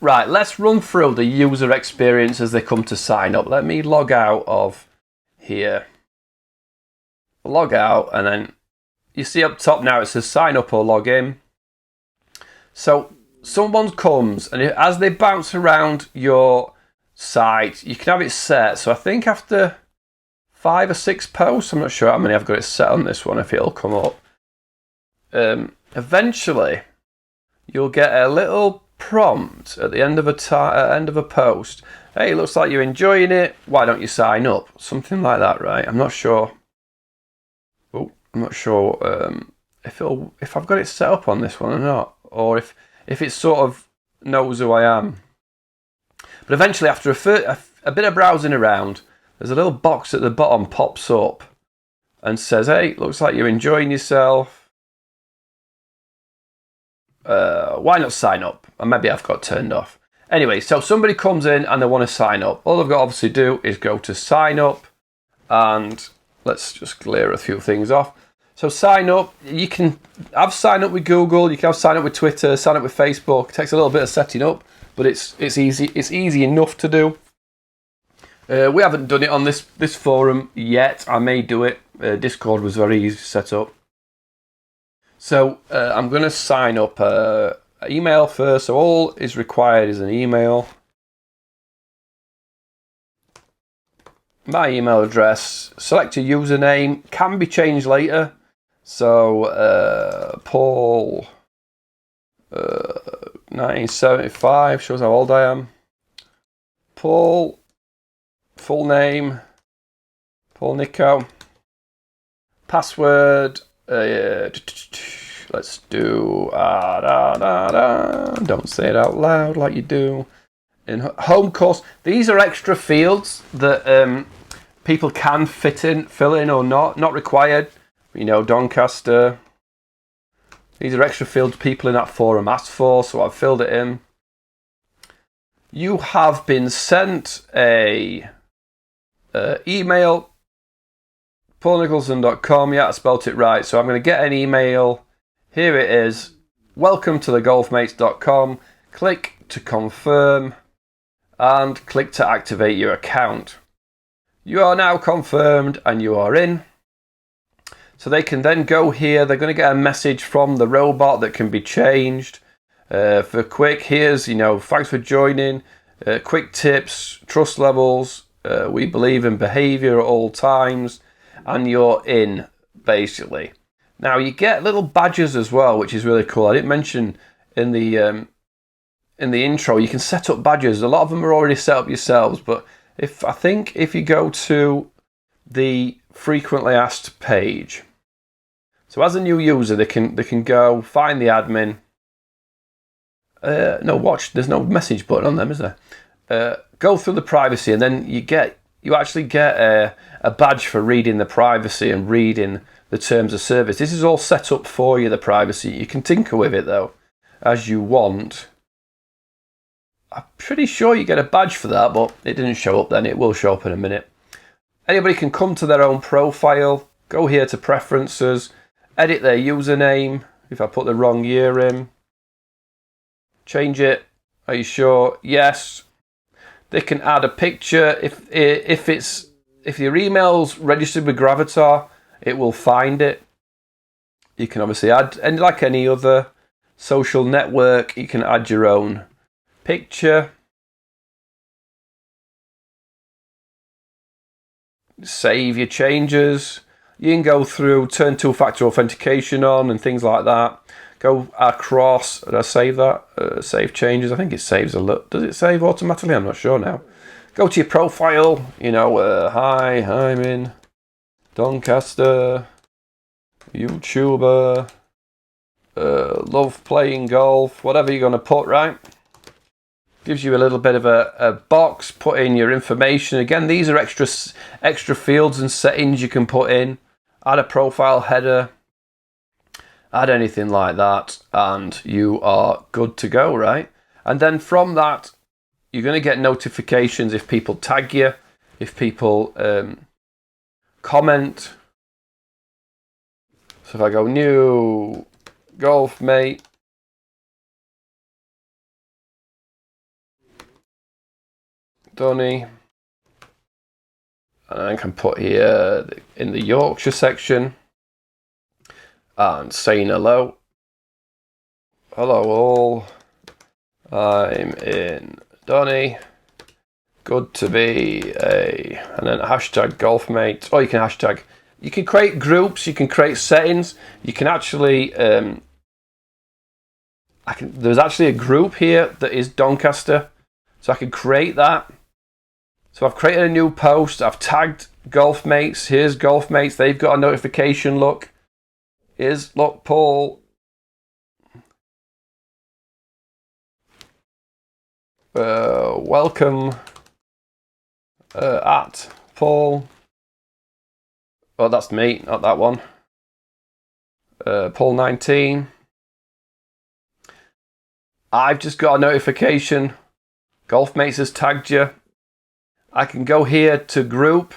Right, let's run through the user experience as they come to sign up. Let me log out of here. Log out, and then you see up top now it says sign up or log in. So someone comes, and as they bounce around your site, you can have it set. So I think after 5 or 6 posts, I'm not sure how many I've got it set on this one, if it'll come up. Eventually, you'll get a little prompt at the end of a post. Hey, looks like you're enjoying it. Why don't you sign up? Something like that, right? I'm not sure. Oh, I'm not sure if I've got it set up on this one or not, or if it sort of knows who I am. But eventually, after a bit of browsing around, there's a little box at the bottom pops up and says, "Hey, looks like you're enjoying yourself. Why not sign up?" And maybe I've got turned off. Anyway, so somebody comes in and they want to sign up. All they've got to obviously do is go to sign up, and let's just clear a few things off. So sign up, you can have sign up with Google, you can have sign up with Twitter, sign up with Facebook. It takes a little bit of setting up, but it's easy. It's easy enough to do. We haven't done it on this forum yet. I may do it. Discord was very easy to set up. So I'm going to sign up email first. So all is required is an email. My email address. Select a username. Can be changed later. So Paul 1975 shows how old I am. Paul, full name, Paul Nico. Password. Let's do don't say it out loud like you do in home course. These are extra fields that people can fill in or not required. You know, Doncaster. These are extra fields people in that forum asked for, so I've filled it in. You have been sent a email. PaulNicholson.com, yeah, I spelt it right. So I'm going to get an email. Here it is. Welcome to thegolfmates.com. Click to confirm and click to activate your account. You are now confirmed and you are in. So they can then go here. They're going to get a message from the robot that can be changed. For quick, here's, thanks for joining. Quick tips, trust levels. We believe in behavior at all times. And you're in, basically. Now you get little badges as well, which is really cool. I didn't mention in the intro you can set up badges. A lot of them are already set up yourselves, but if you go to the frequently asked page, so as a new user they can go find the admin. There's no message button on them, is there? Go through the privacy, and then you actually get a badge for reading the privacy and reading the terms of service. This is all set up for you, the privacy. You can tinker with it, though, as you want. I'm pretty sure you get a badge for that, but it didn't show up then. It will show up in a minute. Anybody can come to their own profile, go here to preferences, edit their username, if I put the wrong year in. Change it. Are you sure? Yes. They can add a picture. If your email's registered with Gravatar, it will find it. You can obviously add, and like any other social network, you can add your own picture. Save your changes. You can go through, turn two-factor authentication on and things like that. Go across. Did I save that? Save changes. I think it saves a lot. Does it save automatically? I'm not sure now. Go to your profile. Hi, I'm in Doncaster. YouTuber. Love playing golf. Whatever you're going to put, right? Gives you a little bit of a box. Put in your information. Again, these are extra fields and settings you can put in. Add a profile header. Add anything like that, and you are good to go, right? And then from that, you're going to get notifications if people tag you, if people comment. So if I go new golf mate, Donny. And I can put here in the Yorkshire section and saying hello. Hello all. I'm in Donny. Good to be and then hashtag golfmate. Or you can hashtag. You can create groups. You can create settings. You can actually. There's actually a group here that is Doncaster, so I can create that. So I've created a new post. I've tagged golfmates. Here's golfmates. They've got a notification. Look. Look, Paul. Welcome at Paul. Oh, that's me, not that one. Paul 19. I've just got a notification. Golfmates has tagged you. I can go here to group,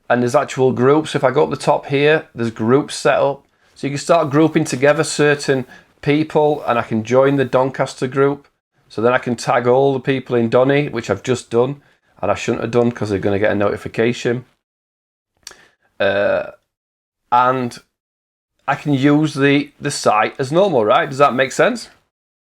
and there's actual groups. If I go up the top here, there's groups set up. So you can start grouping together certain people, and I can join the Doncaster group. So then I can tag all the people in Donny, which I've just done, and I shouldn't have done because they're going to get a notification. And I can use the site as normal, right? Does that make sense?